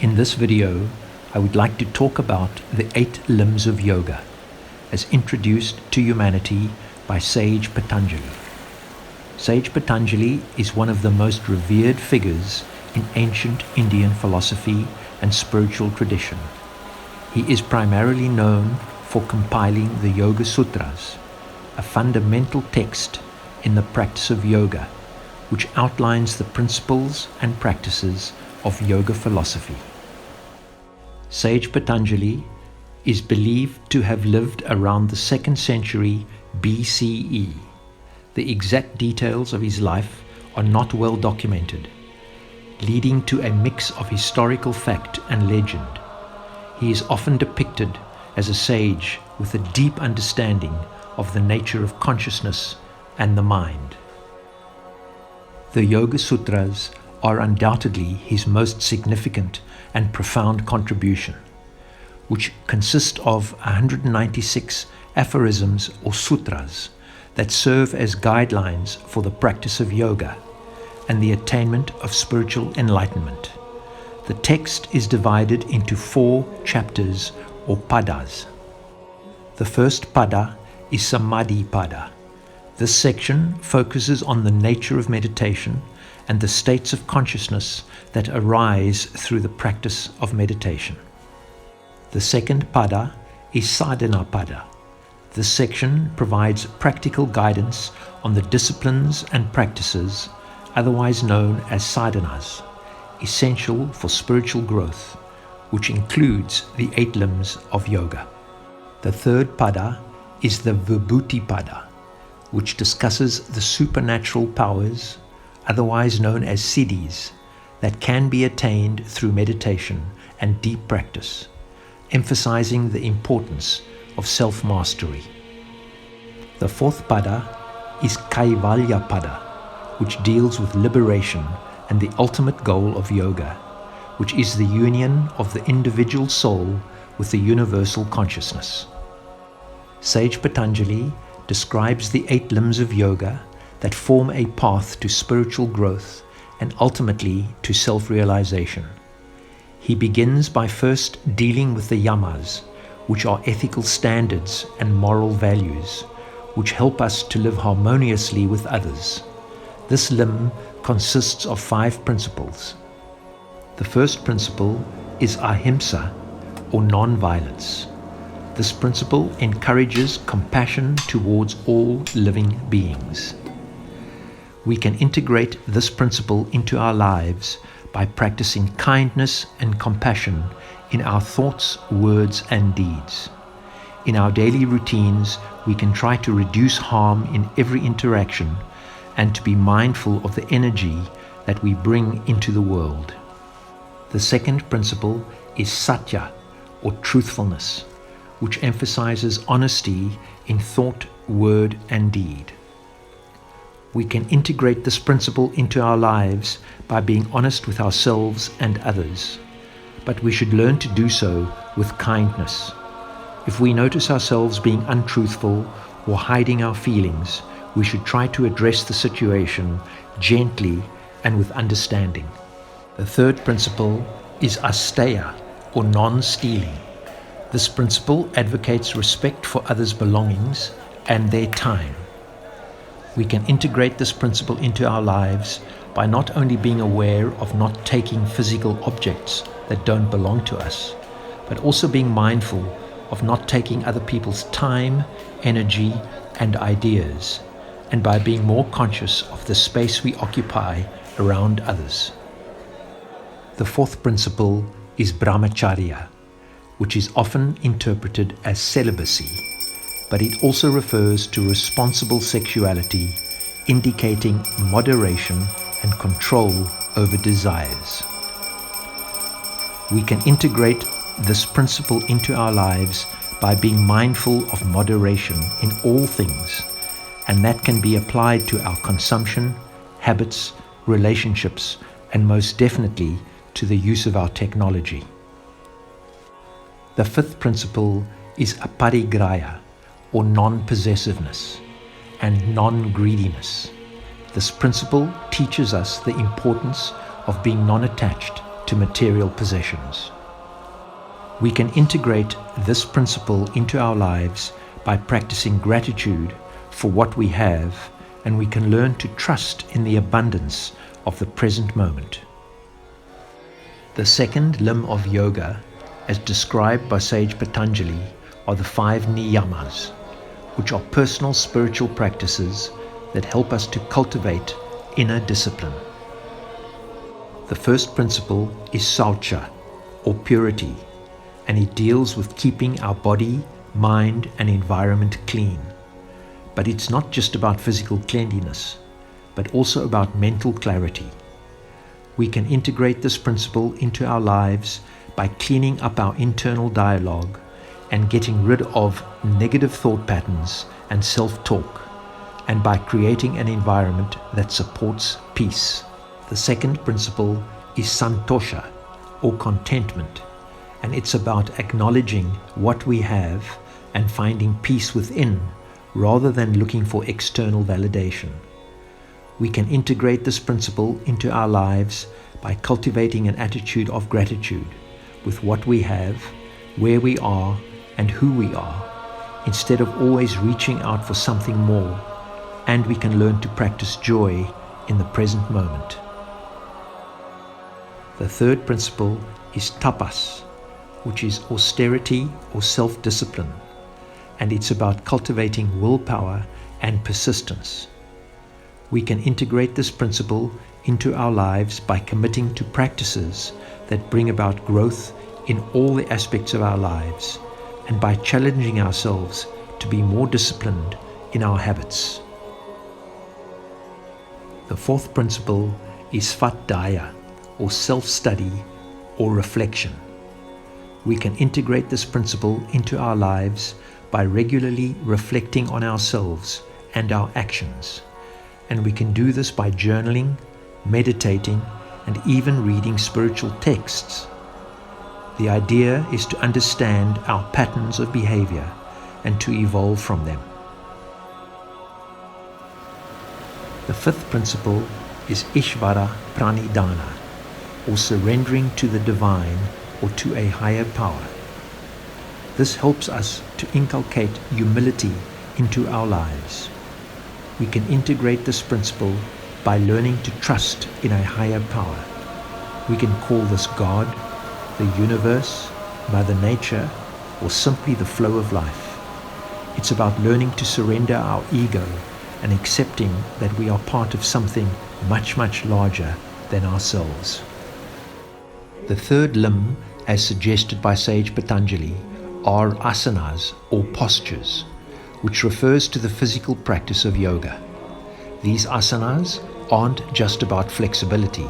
In this video, I would like to talk about the 8 limbs of yoga as introduced to humanity by Sage Patanjali. Sage Patanjali is one of the most revered figures in ancient Indian philosophy and spiritual tradition. He is primarily known for compiling the Yoga Sutras, a fundamental text in the practice of yoga, which outlines the principles and practices of yoga philosophy. Sage Patanjali is believed to have lived around the 2nd century BCE. The exact details of his life are not well documented, leading to a mix of historical fact and legend. He is often depicted as a sage with a deep understanding of the nature of consciousness and the mind. The Yoga Sutras are undoubtedly his most significant and profound contribution, which consist of 196 aphorisms or sutras that serve as guidelines for the practice of yoga and the attainment of spiritual enlightenment. The text is divided into 4 chapters or padas. The first pada is Samadhi pada. This section focuses on the nature of meditation and the states of consciousness that arise through the practice of meditation. The second pada is Sadhana pada. This section provides practical guidance on the disciplines and practices, otherwise known as sadhanas, essential for spiritual growth, which includes the 8 limbs of yoga. The third pada is the Vibhuti pada, which discusses the supernatural powers, otherwise known as siddhis, that can be attained through meditation and deep practice, emphasizing the importance of self-mastery. The fourth pada is Kaivalya pada, which deals with liberation and the ultimate goal of yoga, which is the union of the individual soul with the universal consciousness. Sage Patanjali describes the 8 limbs of yoga that form a path to spiritual growth and ultimately to self-realization. He begins by first dealing with the Yamas, which are ethical standards and moral values, which help us to live harmoniously with others. This limb consists of 5 principles. The first principle is ahimsa, or non-violence. This principle encourages compassion towards all living beings. We can integrate this principle into our lives by practicing kindness and compassion in our thoughts, words, and deeds. In our daily routines, we can try to reduce harm in every interaction and to be mindful of the energy that we bring into the world. The second principle is satya, or truthfulness, which emphasizes honesty in thought, word, and deed. We can integrate this principle into our lives by being honest with ourselves and others, but we should learn to do so with kindness. If we notice ourselves being untruthful or hiding our feelings, we should try to address the situation gently and with understanding. The third principle is asteya, or non-stealing. This principle advocates respect for others' belongings and their time. We can integrate this principle into our lives by not only being aware of not taking physical objects that don't belong to us, but also being mindful of not taking other people's time, energy, and ideas, and by being more conscious of the space we occupy around others. The fourth principle is brahmacharya, which is often interpreted as celibacy, but it also refers to responsible sexuality, indicating moderation and control over desires. We can integrate this principle into our lives by being mindful of moderation in all things, and that can be applied to our consumption, habits, relationships, and most definitely to the use of our technology. The fifth principle is aparigraya, or non-possessiveness, and non-greediness. This principle teaches us the importance of being non-attached to to material possessions. We can integrate this principle into our lives by practicing gratitude for what we have, and we can learn to trust in the abundance of the present moment. The second limb of yoga, as described by Sage Patanjali, are the 5 Niyamas, which are personal spiritual practices that help us to cultivate inner discipline. The first principle is saucha, or purity, and it deals with keeping our body, mind, and environment clean. But it's not just about physical cleanliness, but also about mental clarity. We can integrate this principle into our lives by cleaning up our internal dialogue and getting rid of negative thought patterns and self-talk, and by creating an environment that supports peace. The second principle is santosha, or contentment, and it's about acknowledging what we have and finding peace within rather than looking for external validation. We can integrate this principle into our lives by cultivating an attitude of gratitude with what we have, where we are, and who we are, instead of always reaching out for something more, and we can learn to practice joy in the present moment. The third principle is tapas, which is austerity or self-discipline, and it's about cultivating willpower and persistence. We can integrate this principle into our lives by committing to practices that bring about growth in all the aspects of our lives, and by challenging ourselves to be more disciplined in our habits. The fourth principle is svadhyaya, or self-study or reflection. We can integrate this principle into our lives by regularly reflecting on ourselves and our actions. And we can do this by journaling, meditating, and even reading spiritual texts. The idea is to understand our patterns of behavior and to evolve from them. The fifth principle is Ishvara Pranidhana, or surrendering to the divine or to a higher power. This helps us to inculcate humility into our lives. We can integrate this principle by learning to trust in a higher power. We can call this God, the universe, Mother Nature, or simply the flow of life. It's about learning to surrender our ego and accepting that we are part of something much, much larger than ourselves. The third limb, as suggested by Sage Patanjali, are asanas, or postures, which refers to the physical practice of yoga. These asanas aren't just about flexibility,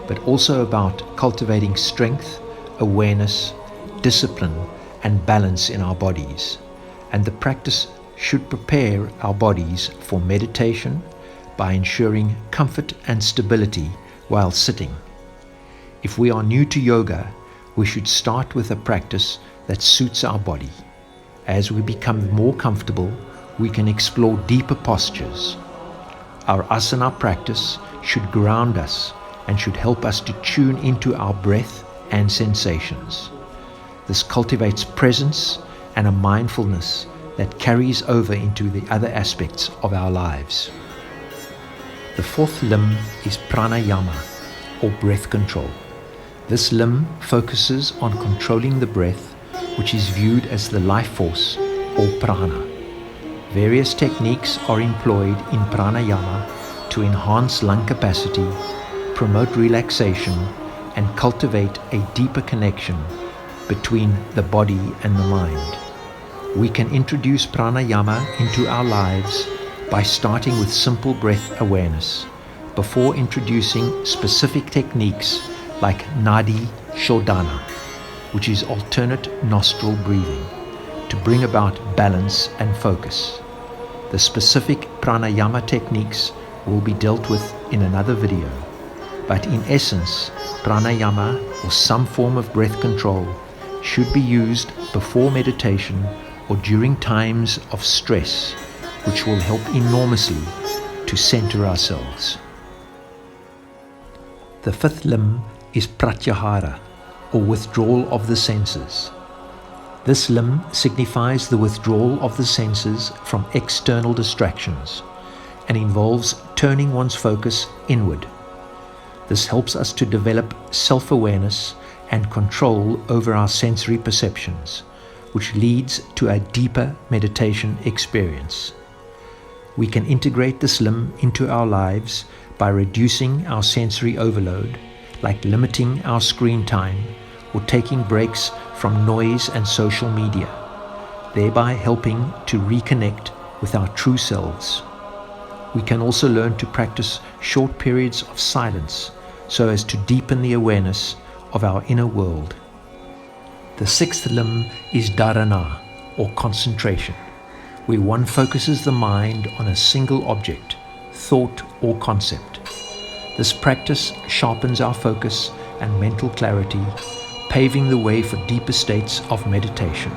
but also about cultivating strength, awareness, discipline, and balance in our bodies. And the practice should prepare our bodies for meditation by ensuring comfort and stability while sitting. If we are new to yoga, we should start with a practice that suits our body. As we become more comfortable, we can explore deeper postures. Our asana practice should ground us and should help us to tune into our breath and sensations. This cultivates presence and a mindfulness that carries over into the other aspects of our lives. The fourth limb is pranayama, or breath control. This limb focuses on controlling the breath, which is viewed as the life force, or prana. Various techniques are employed in pranayama to enhance lung capacity, promote relaxation, and cultivate a deeper connection between the body and the mind. We can introduce pranayama into our lives by starting with simple breath awareness, before introducing specific techniques like nadi shodhana, which is alternate nostril breathing, to bring about balance and focus. The specific pranayama techniques will be dealt with in another video, but in essence, pranayama, or some form of breath control, should be used before meditation or during times of stress, which will help enormously to center ourselves. The fifth limb is Pratyahara, or withdrawal of the senses. This limb signifies the withdrawal of the senses from external distractions and involves turning one's focus inward. This helps us to develop self-awareness and control over our sensory perceptions, which leads to a deeper meditation experience. We can integrate this limb into our lives by reducing our sensory overload, like limiting our screen time or taking breaks from noise and social media, thereby helping to reconnect with our true selves. We can also learn to practice short periods of silence so as to deepen the awareness of our inner world. The sixth limb is Dharana, or concentration, where one focuses the mind on a single object, thought or concept. This practice sharpens our focus and mental clarity, paving the way for deeper states of meditation.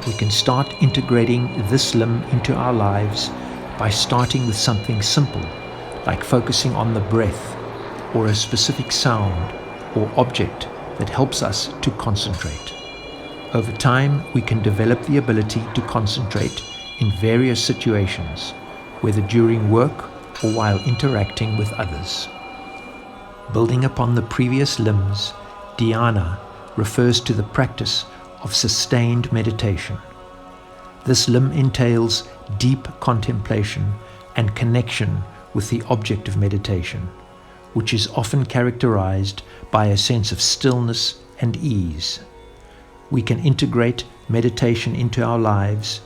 We can start integrating this limb into our lives by starting with something simple, like focusing on the breath or a specific sound or object that helps us to concentrate. Over time, we can develop the ability to concentrate in various situations, whether during work or while interacting with others. Building upon the previous limbs, Dhyana refers to the practice of sustained meditation. This limb entails deep contemplation and connection with the object of meditation, which is often characterized by a sense of stillness and ease. We can integrate meditation into our lives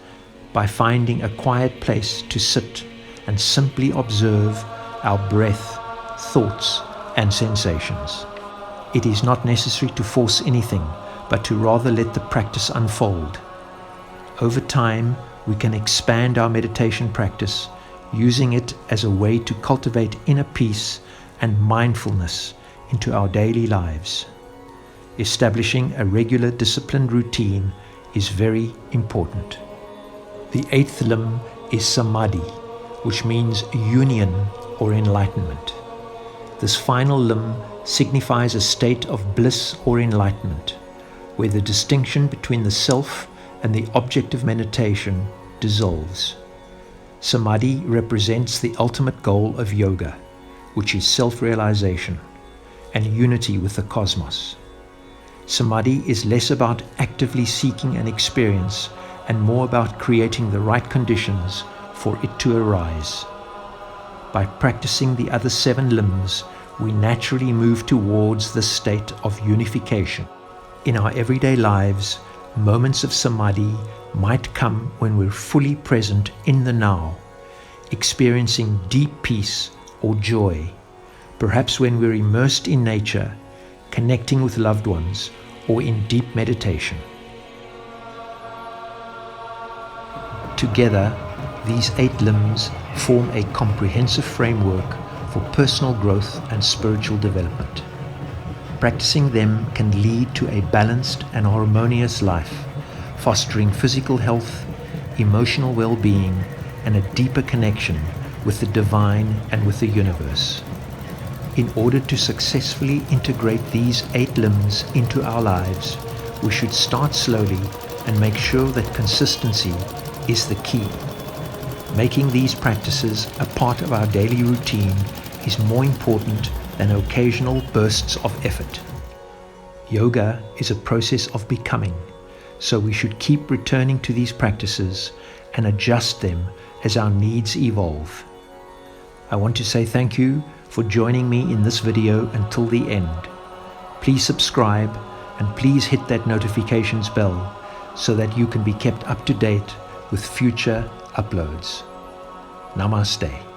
by finding a quiet place to sit and simply observe our breath, thoughts, and sensations. It is not necessary to force anything, but to rather let the practice unfold. Over time, we can expand our meditation practice, using it as a way to cultivate inner peace and mindfulness into our daily lives. Establishing a regular disciplined routine is very important. The eighth limb is Samadhi, which means union or enlightenment. This final limb signifies a state of bliss or enlightenment, where the distinction between the self and the object of meditation dissolves. Samadhi represents the ultimate goal of yoga, which is self-realization and unity with the cosmos. Samadhi is less about actively seeking an experience and more about creating the right conditions for it to arise. By practicing the other 7 limbs, we naturally move towards this state of unification. In our everyday lives, moments of samadhi might come when we're fully present in the now, experiencing deep peace or joy, perhaps when we're immersed in nature, connecting with loved ones, or in deep meditation. Together, these 8 limbs form a comprehensive framework for personal growth and spiritual development. Practicing them can lead to a balanced and harmonious life, fostering physical health, emotional well-being, and a deeper connection with the divine and with the universe. In order to successfully integrate these 8 limbs into our lives, we should start slowly and make sure that consistency is the key. Making these practices a part of our daily routine is more important than occasional bursts of effort. Yoga is a process of becoming, so we should keep returning to these practices and adjust them as our needs evolve. I want to say thank you for joining me in this video until the end. Please subscribe and please hit that notifications bell so that you can be kept up to date with future uploads. Namaste.